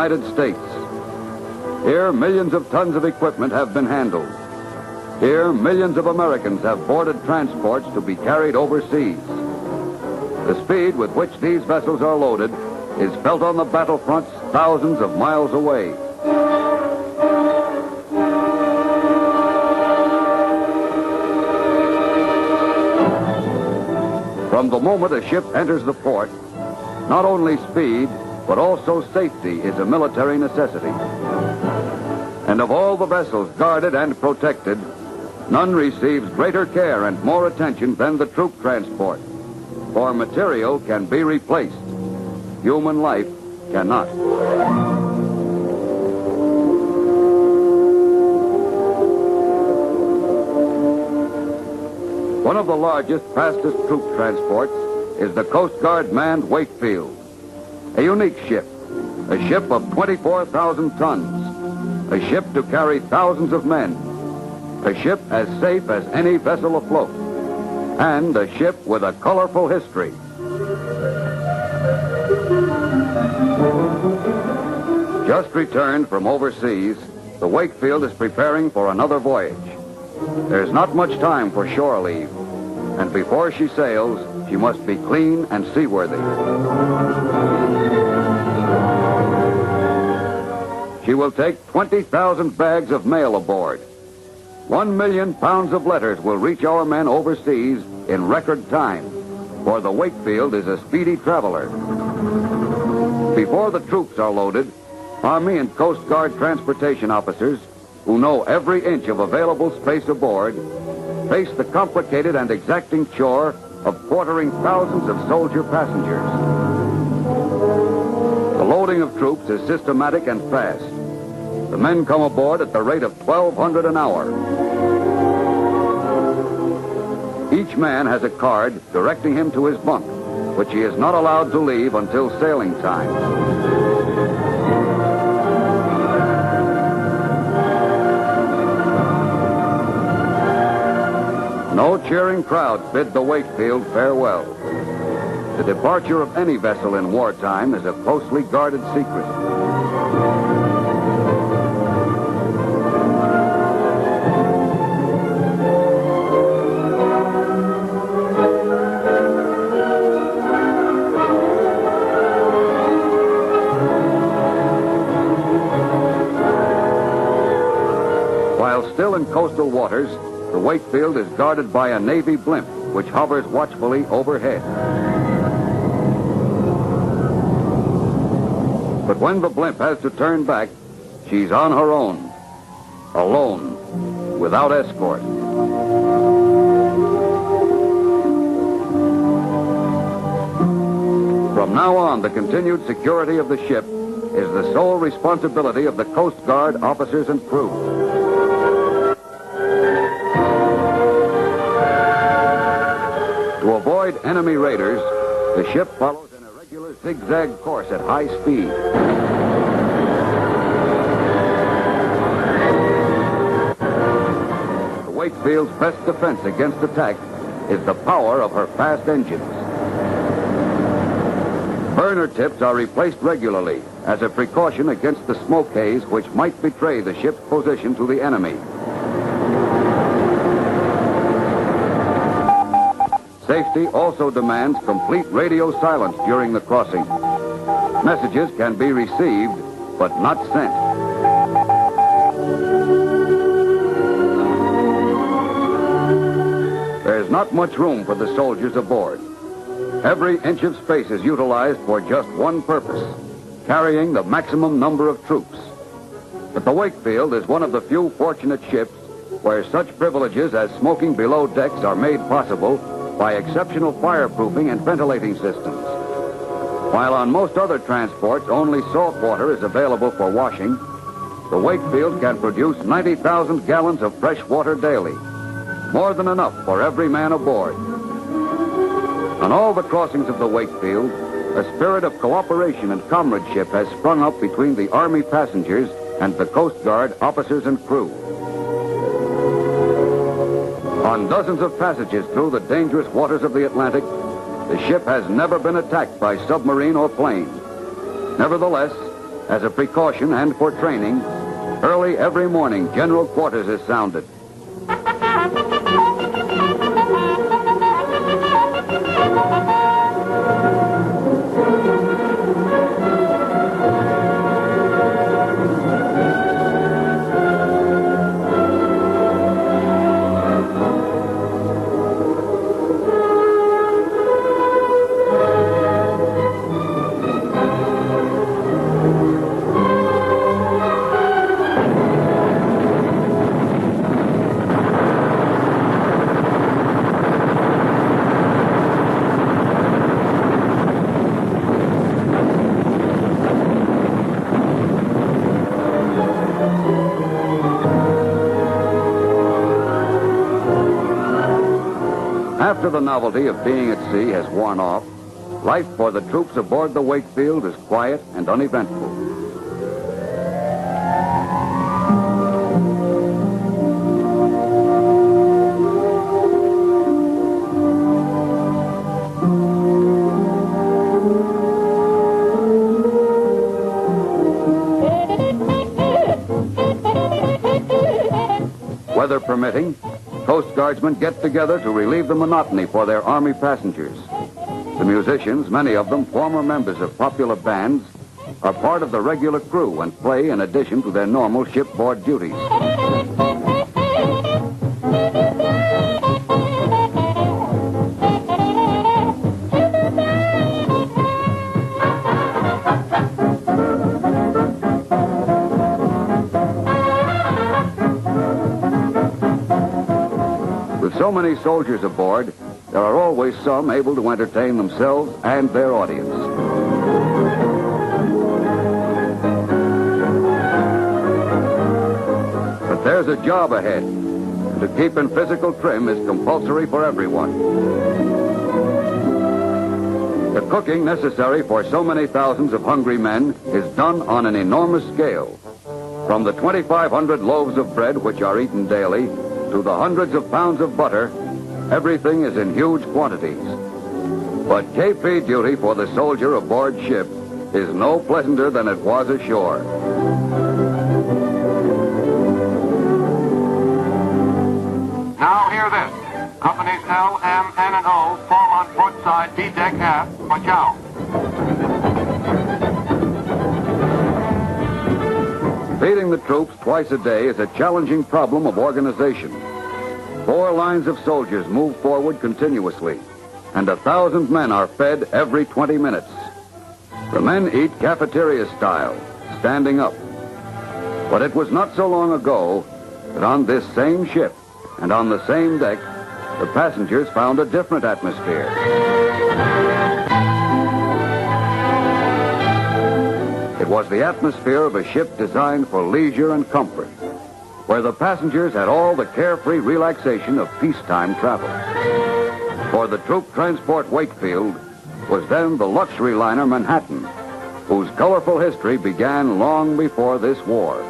United States. Here, millions of tons of equipment have been handled. Here, millions of Americans have boarded transports to be carried overseas. The speed with which these vessels are loaded is felt on the battlefronts thousands of miles away. From the moment a ship enters the port, not only speed, but also safety is a military necessity. And of all the vessels guarded and protected, none receives greater care and more attention than the troop transport. For material can be replaced. Human life cannot. One of the largest, fastest troop transports is the Coast Guard manned Wakefield. A unique ship. A ship of 24,000 tons. A ship to carry thousands of men. A ship as safe as any vessel afloat. And a ship with a colorful history. Just returned from overseas, the Wakefield is preparing for another voyage. There's not much time for shore leave, and before she sails, she must be clean and seaworthy. She will take 20,000 bags of mail aboard. 1 million pounds of letters will reach our men overseas in record time, for the Wakefield is a speedy traveler. Before the troops are loaded, Army and Coast Guard transportation officers, who know every inch of available space aboard, face the complicated and exacting chore of quartering thousands of soldier passengers. The loading of troops is systematic and fast. The men come aboard at the rate of 1,200 an hour. Each man has a card directing him to his bunk, which he is not allowed to leave until sailing time. No cheering crowds bid the Wakefield farewell. The departure of any vessel in wartime is a closely guarded secret. While still in coastal waters, the Wakefield is guarded by a Navy blimp, which hovers watchfully overhead. But when the blimp has to turn back, she's on her own, alone, without escort. From now on, the continued security of the ship is the sole responsibility of the Coast Guard officers and crew. To avoid enemy raiders, the ship follows an irregular zigzag course at high speed. The Wakefield's best defense against attack is the power of her fast engines. Burner tips are replaced regularly as a precaution against the smoke haze which might betray the ship's position to the enemy. Safety also demands complete radio silence during the crossing. Messages can be received, but not sent. There's not much room for the soldiers aboard. Every inch of space is utilized for just one purpose, carrying the maximum number of troops. But the Wakefield is one of the few fortunate ships where such privileges as smoking below decks are made possible by exceptional fireproofing and ventilating systems. While on most other transports only salt water is available for washing, the Wakefield can produce 90,000 gallons of fresh water daily, more than enough for every man aboard. On all the crossings of the Wakefield, a spirit of cooperation and comradeship has sprung up between the Army passengers and the Coast Guard officers and crew. On dozens of passages through the dangerous waters of the Atlantic, the ship has never been attacked by submarine or plane. Nevertheless, As a precaution and for training, early every morning, general quarters is sounded. After the novelty of being at sea has worn off, life for the troops aboard the Wakefield is quiet and uneventful. Weather permitting, Coast Guardsmen get together to relieve the monotony for their Army passengers. The musicians, many of them former members of popular bands, are part of the regular crew and play in addition to their normal shipboard duties. With so many soldiers aboard, there are always some able to entertain themselves and their audience. But there's a job ahead, and to keep in physical trim is compulsory for everyone. The cooking necessary for so many thousands of hungry men is done on an enormous scale. From the 2,500 loaves of bread which are eaten daily to the hundreds of pounds of butter, everything is in huge quantities. But KP duty for the soldier aboard ship is no pleasanter than it was ashore. Now hear this. Companies L, M, N, and O form on port side D-deck aft for chow. Feeding the troops twice a day is a challenging problem of organization. 4 lines of soldiers move forward continuously, and 1,000 men are fed every 20 minutes. The men eat cafeteria style, standing up. But it was not so long ago that on this same ship and on the same deck, the passengers found a different atmosphere. It was the atmosphere of a ship designed for leisure and comfort, where the passengers had all the carefree relaxation of peacetime travel. For the troop transport Wakefield was then the luxury liner Manhattan, whose colorful history began long before this war.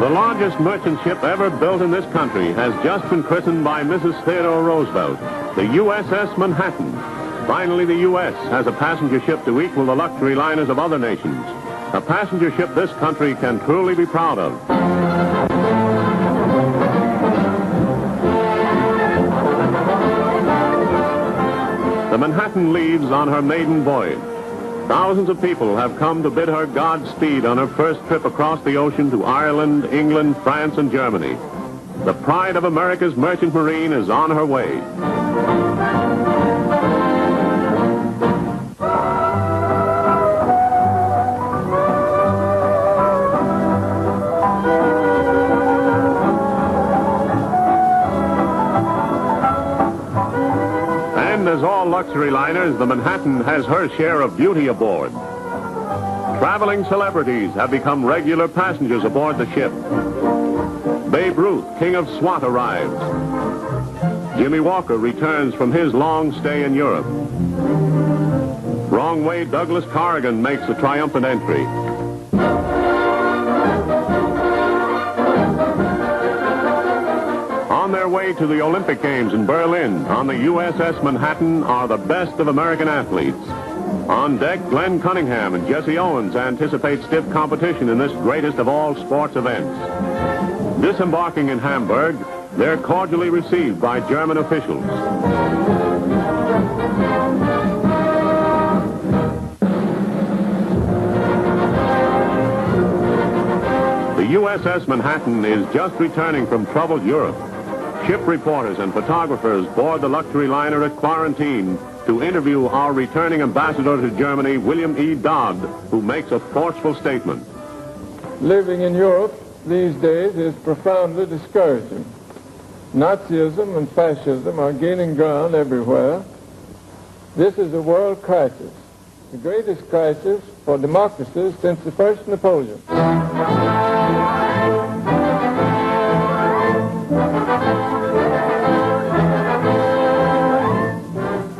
The largest merchant ship ever built in this country has just been christened by Mrs. Theodore Roosevelt, the USS Manhattan. Finally, the U.S. has a passenger ship to equal the luxury liners of other nations. A passenger ship this country can truly be proud of. The Manhattan leaves on her maiden voyage. Thousands of people have come to bid her Godspeed on her first trip across the ocean to Ireland, England, France, and Germany. The pride of America's merchant marine is on her way. And as all luxury liners, the Manhattan has her share of beauty aboard. Traveling celebrities have become regular passengers aboard the ship. Babe Ruth, King of SWAT, arrives. Jimmy Walker returns from his long stay in Europe. Wrong way Douglas Corrigan makes a triumphant entry. On their way way to the Olympic Games in Berlin on the USS Manhattan are the best of American athletes. On deck, Glenn Cunningham and Jesse Owens anticipate stiff competition in this greatest of all sports events. Disembarking in Hamburg, they're cordially received by German officials. The USS Manhattan is just returning from troubled Europe. Ship reporters and photographers board the luxury liner at Quarantine to interview our returning ambassador to Germany, William E. Dodd, who makes a forceful statement. Living in Europe these days is profoundly discouraging. Nazism and fascism are gaining ground everywhere. This is a world crisis, the greatest crisis for democracies since the first Napoleon.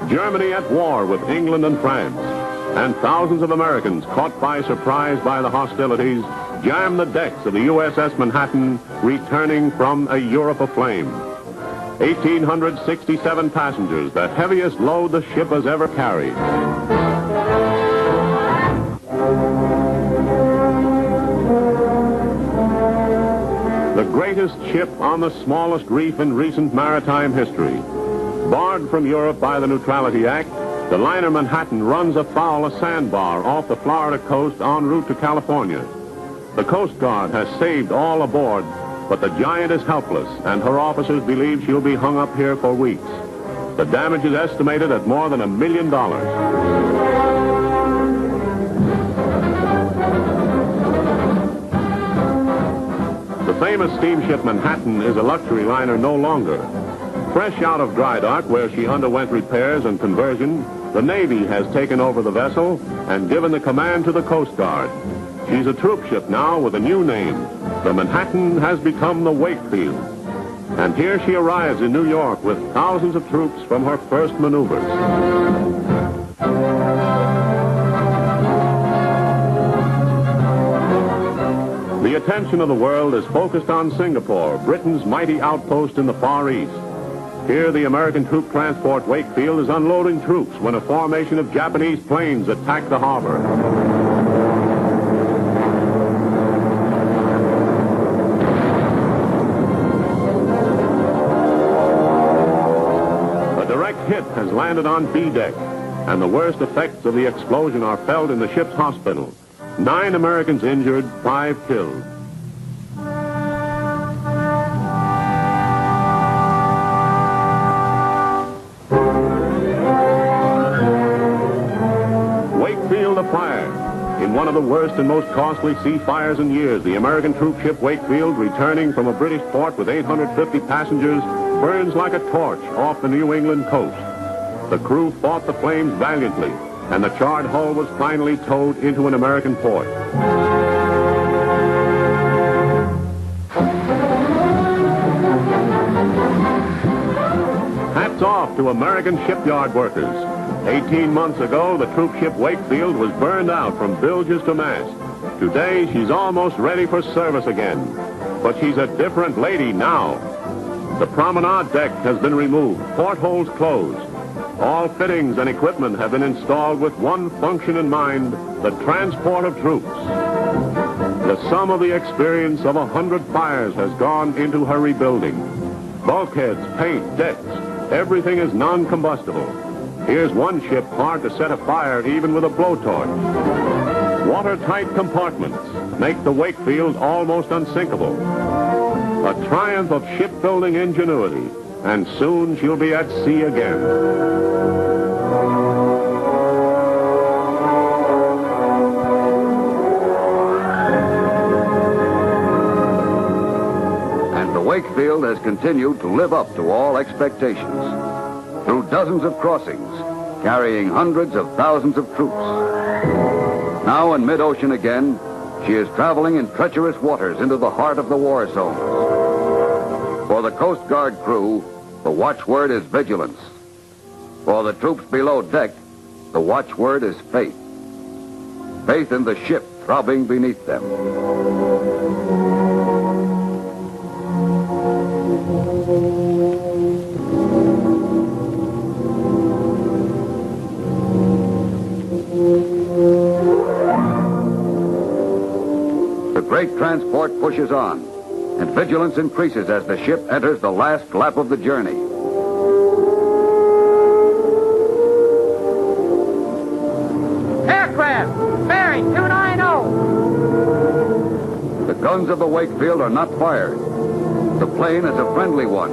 Germany at war with England and France, and thousands of Americans caught by surprise by the hostilities jam the decks of the USS Manhattan, returning from a Europe aflame. 1,867 passengers, the heaviest load the ship has ever carried. The greatest ship on the smallest reef in recent maritime history. Barred from Europe by the Neutrality Act, the liner Manhattan runs afoul a sandbar off the Florida coast en route to California. The Coast Guard has saved all aboard, but the giant is helpless, and her officers believe she'll be hung up here for weeks. The damage is estimated at more than $1 million. The famous steamship Manhattan is a luxury liner no longer. Fresh out of dry dock, where she underwent repairs and conversion, the Navy has taken over the vessel and given the command to the Coast Guard. She's a troop ship now with a new name. The Manhattan has become the Wakefield. And here she arrives in New York with thousands of troops from her first maneuvers. The attention of the world is focused on Singapore, Britain's mighty outpost in the Far East. Here, the American troop transport Wakefield is unloading troops when a formation of Japanese planes attack the harbor. A direct hit has landed on B deck, and the worst effects of the explosion are felt in the ship's hospital. 9 Americans injured, 5 killed. Fire. In one of the worst and most costly sea fires in years, the American troop ship Wakefield, returning from a British port with 850 passengers, burns like a torch off the New England coast. The crew fought the flames valiantly, and the charred hull was finally towed into an American port. Hats off to American shipyard workers. 18 months ago, the troop ship Wakefield was burned out from bilges to mast. Today, she's almost ready for service again. But she's a different lady now. The promenade deck has been removed, portholes closed. All fittings and equipment have been installed with one function in mind, the transport of troops. The sum of the experience of 100 fires has gone into her rebuilding. Bulkheads, paint, decks, everything is non-combustible. Here's one ship hard to set afire even with a blowtorch. Watertight compartments make the Wakefield almost unsinkable. A triumph of shipbuilding ingenuity, and soon she'll be at sea again. And the Wakefield has continued to live up to all expectations. Through dozens of crossings, carrying hundreds of thousands of troops. Now in mid-ocean again, she is traveling in treacherous waters into the heart of the war zone. For the Coast Guard crew, the watchword is vigilance. For the troops below deck, the watchword is faith. Faith in the ship throbbing beneath them. The great transport pushes on, and vigilance increases as the ship enters the last lap of the journey. Aircraft, bearing 290. The guns of the Wakefield are not fired. The plane is a friendly one,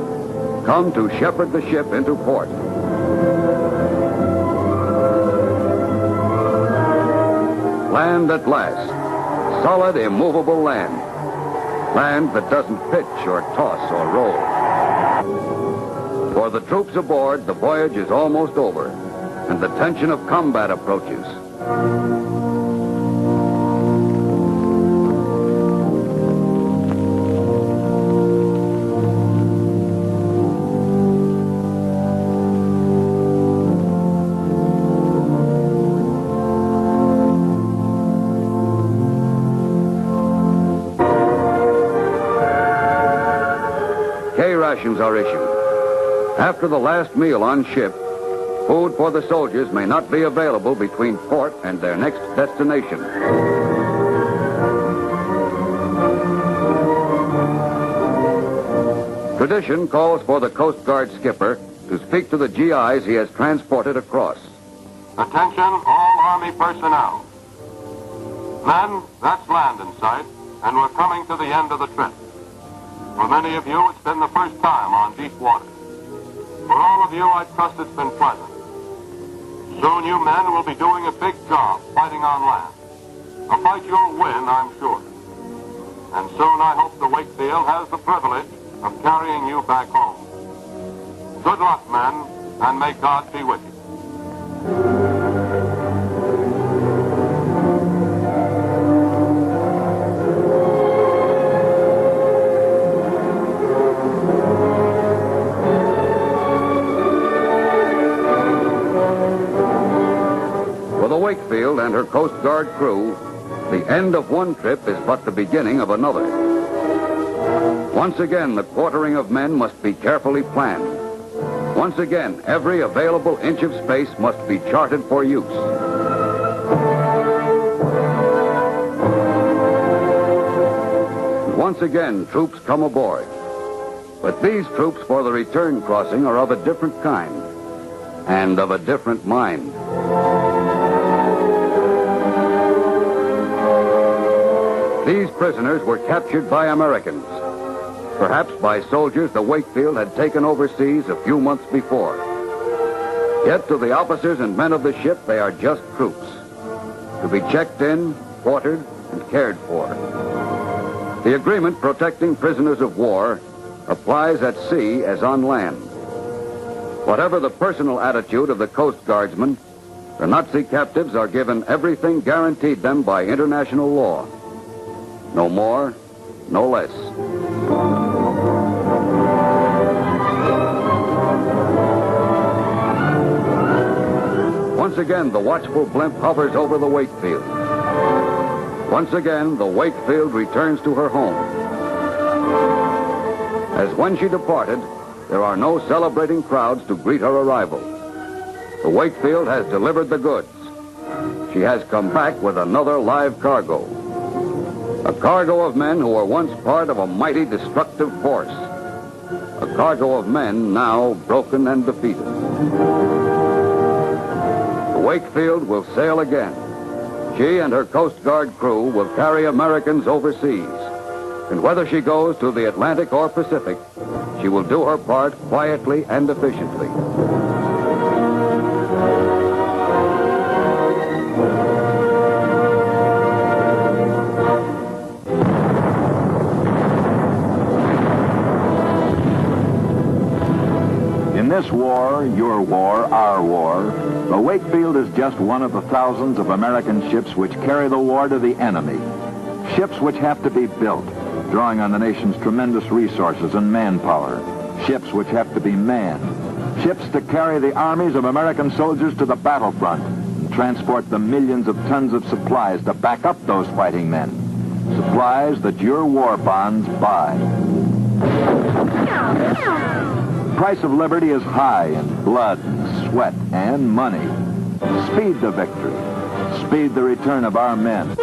come to shepherd the ship into port. Land at last. Solid, immovable land. Land that doesn't pitch or toss or roll. For the troops aboard, the voyage is almost over, and the tension of combat approaches. Rations are issued. After the last meal on ship, food for the soldiers may not be available between port and their next destination. Tradition calls for the Coast Guard skipper to speak to the GIs he has transported across. Attention, all Army personnel. Men, that's land in sight, and we're coming to the end of the trip. For many of you, it's been the first time on deep water. For all of you, I trust it's been pleasant. Soon you men will be doing a big job fighting on land. A fight you'll win, I'm sure. And soon I hope the Wakefield has the privilege of carrying you back home. Good luck, men, and may God be with you. Wakefield and her Coast Guard crew, the end of one trip is but the beginning of another. Once again, the quartering of men must be carefully planned. Once again, every available inch of space must be charted for use. Once again, troops come aboard. But these troops for the return crossing are of a different kind and of a different mind. These prisoners were captured by Americans, perhaps by soldiers the Wakefield had taken overseas a few months before. Yet to the officers and men of the ship, they are just troops, to be checked in, quartered, and cared for. The agreement protecting prisoners of war applies at sea as on land. Whatever the personal attitude of the Coast Guardsmen, the Nazi captives are given everything guaranteed them by international law. No more, no less. Once again, the watchful blimp hovers over the Wakefield. Once again, the Wakefield returns to her home. As when she departed, there are no celebrating crowds to greet her arrival. The Wakefield has delivered the goods. She has come back with another live cargo. A cargo of men who were once part of a mighty destructive force. A cargo of men now broken and defeated. The Wakefield will sail again. She and her Coast Guard crew will carry Americans overseas. And whether she goes to the Atlantic or Pacific, she will do her part quietly and efficiently. In this war, your war, our war, the Wakefield is just one of the thousands of American ships which carry the war to the enemy. Ships which have to be built, drawing on the nation's tremendous resources and manpower. Ships which have to be manned. Ships to carry the armies of American soldiers to the battlefront and transport the millions of tons of supplies to back up those fighting men. Supplies that your war bonds buy. The price of liberty is high in blood, sweat, and money. Speed the victory. Speed the return of our men.